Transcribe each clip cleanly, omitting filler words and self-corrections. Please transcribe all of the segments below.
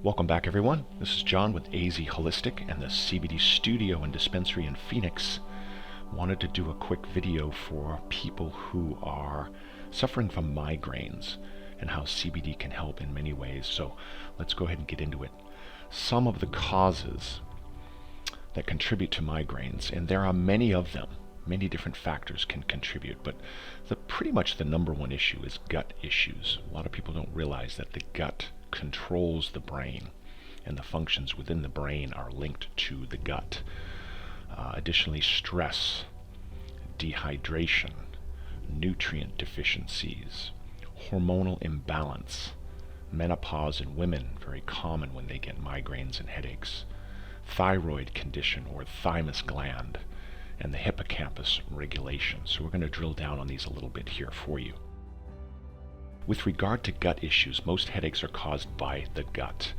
Welcome back, everyone. This is John with azWHOLEistic and the CBD studio and dispensary in Phoenix. Wanted to do a quick video for people who are suffering from migraines and how CBD can help in many ways. So let's go ahead and get into it. Some of the causes that contribute to migraines, and there are many of them, many different factors can contribute, but pretty much the number one issue is gut issues. A lot of people don't realize that the gut controls the brain, and the functions within the brain are linked to the gut. Additionally, stress, dehydration, nutrient deficiencies, hormonal imbalance, menopause in women, very common when they get migraines and headaches, thyroid condition or thymus gland, and the hippocampus regulation. So we're going to drill down on these a little bit here for you. With regard to gut issues, most headaches are caused by the gut.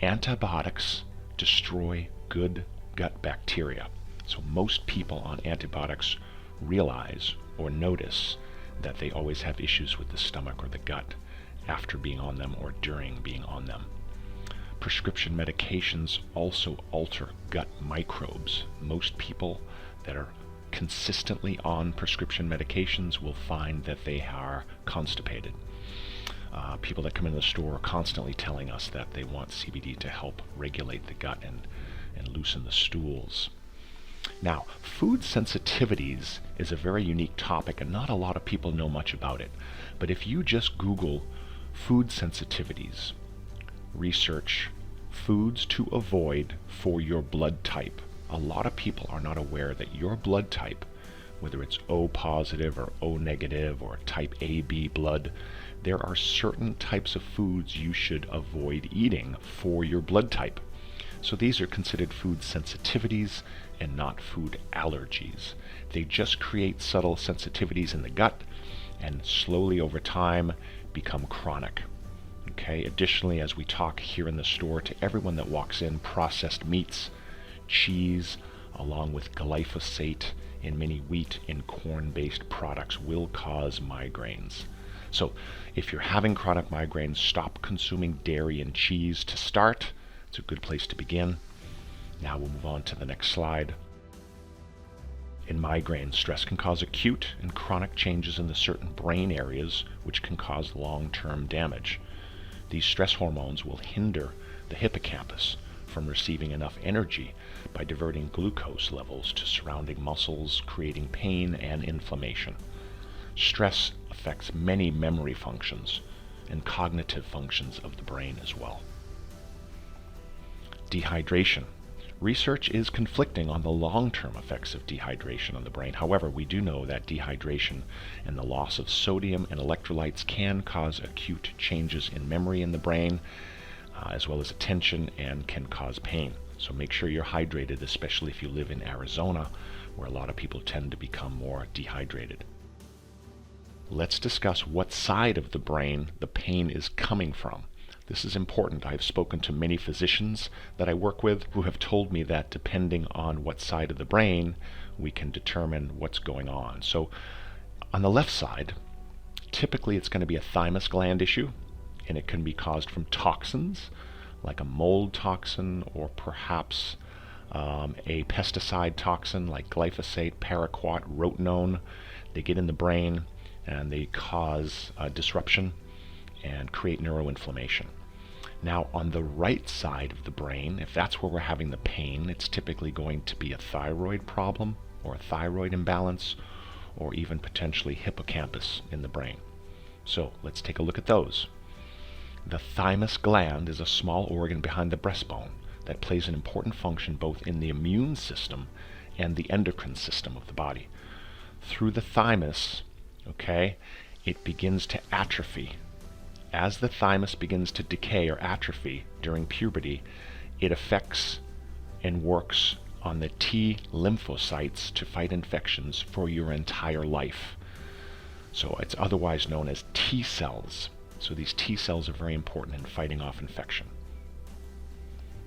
Antibiotics destroy good gut bacteria. So most people on antibiotics realize or notice that they always have issues with the stomach or the gut after being on them or during being on them. Prescription medications also alter gut microbes. Most people that are consistently on prescription medications will find that they are constipated. People that come into the store are constantly telling us that they want CBD to help regulate the gut and loosen the stools. Now, food sensitivities is a very unique topic, and not a lot of people know much about it. But if you just Google food sensitivities, research foods to avoid for your blood type, a lot of people are not aware that your blood type, whether it's O positive or O negative or type AB blood, there are certain types of foods you should avoid eating for your blood type. So these are considered food sensitivities and not food allergies. They just create subtle sensitivities in the gut and slowly over time become chronic. Okay. Additionally, as we talk here in the store to everyone that walks in, processed meats, cheese, along with glyphosate in many wheat and corn-based products will cause migraines. So if you're having chronic migraines, stop consuming dairy and cheese to start. It's a good place to begin. Now we'll move on to the next slide. In migraines, stress can cause acute and chronic changes in the certain brain areas, which can cause long-term damage. These stress hormones will hinder the hippocampus from receiving enough energy by diverting glucose levels to surrounding muscles, creating pain and inflammation. Stress affects many memory functions and cognitive functions of the brain as well. Dehydration. Research is conflicting on the long-term effects of dehydration on the brain. However, we do know that dehydration and the loss of sodium and electrolytes can cause acute changes in memory in the brain, as well as attention, and can cause pain. So make sure you're hydrated, especially if you live in Arizona, where a lot of people tend to become more dehydrated. Let's discuss what side of the brain the pain is coming from. This is important. I've spoken to many physicians that I work with who have told me that depending on what side of the brain, we can determine what's going on. So on the left side, typically it's going to be a thymus gland issue, and it can be caused from toxins like a mold toxin or perhaps a pesticide toxin like glyphosate, paraquat, rotenone. They get in the brain and they cause disruption and create neuroinflammation. Now on the right side of the brain, if that's where we're having the pain, it's typically going to be a thyroid problem or a thyroid imbalance or even potentially hippocampus in the brain. So let's take a look at those. The thymus gland is a small organ behind the breastbone that plays an important function both in the immune system and the endocrine system of the body. Through the thymus, it begins to atrophy. As the thymus begins to decay or atrophy during puberty, it affects and works on the T lymphocytes to fight infections for your entire life. So it's otherwise known as T cells. So these T cells are very important in fighting off infection.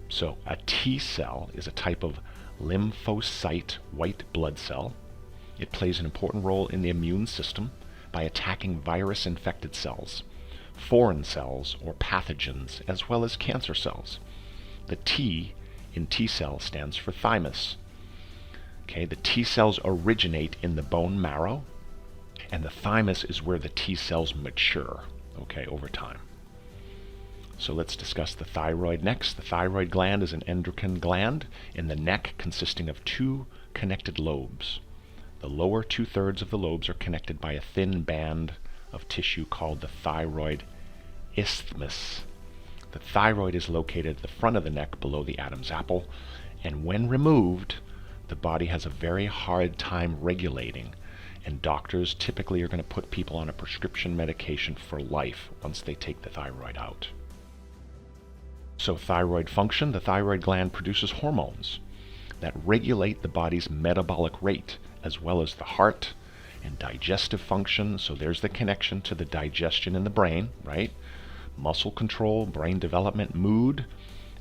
So a T cell is a type of lymphocyte white blood cell. It plays an important role in the immune system by attacking virus-infected cells. foreign cells or pathogens, as well as cancer cells. The T in T cell stands for thymus. Okay, the T cells originate in the bone marrow, and the thymus is where the T cells mature, okay, over time. So let's discuss the thyroid next. The thyroid gland is an endocrine gland in the neck consisting of two connected lobes. The lower two-thirds of the lobes are connected by a thin band of tissue called the thyroid isthmus. The thyroid is located at the front of the neck below the Adam's apple, and when removed, the body has a very hard time regulating, and doctors typically are going to put people on a prescription medication for life once they take the thyroid out. So thyroid function, the thyroid gland produces hormones that regulate the body's metabolic rate, as well as the heart and digestive function. So there's the connection to the digestion in the brain, right? Muscle control, brain development, mood,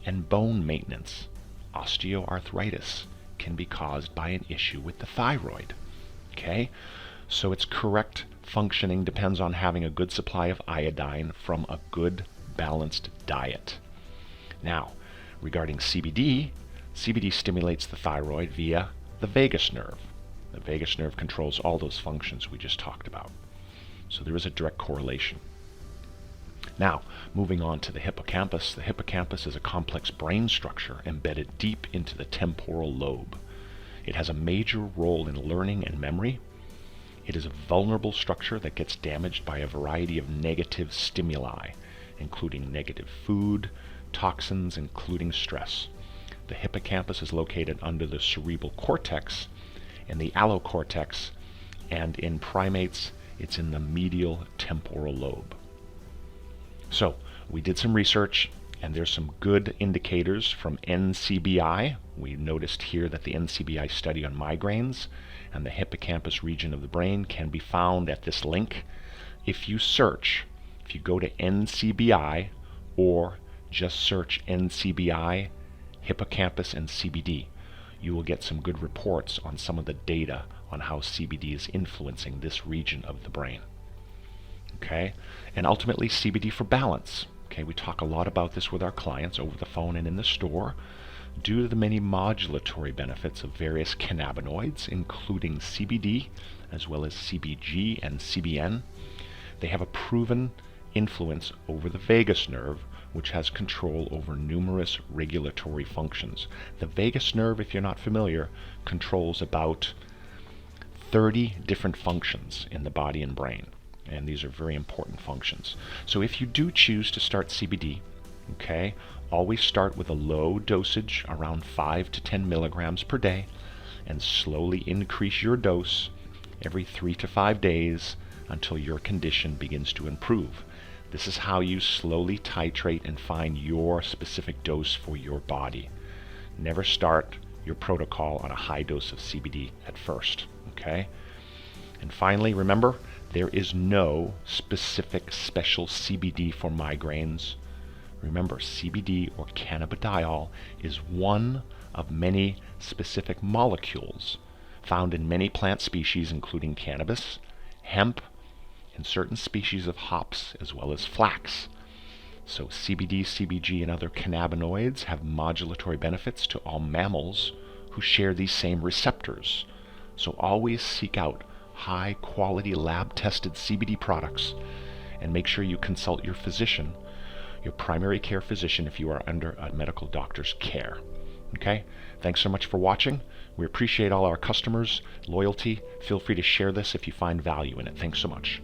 and bone maintenance. Osteoarthritis can be caused by an issue with the thyroid. Okay? So its correct functioning depends on having a good supply of iodine from a good balanced diet. Now, regarding CBD, CBD stimulates the thyroid via the vagus nerve. The vagus nerve controls all those functions we just talked about. So there is a direct correlation. Now, moving on to the hippocampus. The hippocampus is a complex brain structure embedded deep into the temporal lobe. It has a major role in learning and memory. It is a vulnerable structure that gets damaged by a variety of negative stimuli, including negative food, toxins, including stress. The hippocampus is located under the cerebral cortex and the allocortex, and in primates, it's in the medial temporal lobe. So, we did some research, and there's some good indicators from NCBI. We noticed here that the NCBI study on migraines and the hippocampus region of the brain can be found at this link. If you go to NCBI or just search NCBI, hippocampus, and CBD, you will get some good reports on some of the data on how CBD is influencing this region of the brain. Okay, and ultimately CBD for balance. Okay, we talk a lot about this with our clients over the phone and in the store. Due to the many modulatory benefits of various cannabinoids, including CBD, as well as CBG and CBN, they have a proven influence over the vagus nerve, which has control over numerous regulatory functions. The vagus nerve, if you're not familiar, controls about 30 different functions in the body and brain, and these are very important functions. So if you do choose to start CBD, okay, always start with a low dosage, around 5 to 10 milligrams per day, and slowly increase your dose every 3 to 5 days until your condition begins to improve. This is how you slowly titrate and find your specific dose for your body. Never start your protocol on a high dose of CBD at first, okay? And finally, remember, there is no specific special CBD for migraines. Remember, CBD or cannabidiol is one of many specific molecules found in many plant species, including cannabis, hemp, and certain species of hops, as well as flax. So CBD, CBG, and other cannabinoids have modulatory benefits to all mammals who share these same receptors. So always seek out high-quality lab-tested CBD products, and make sure you consult your physician, your primary care physician, if you are under a medical doctor's care. Okay? Thanks so much for watching. We appreciate all our customers' loyalty. Feel free to share this if you find value in it. Thanks so much.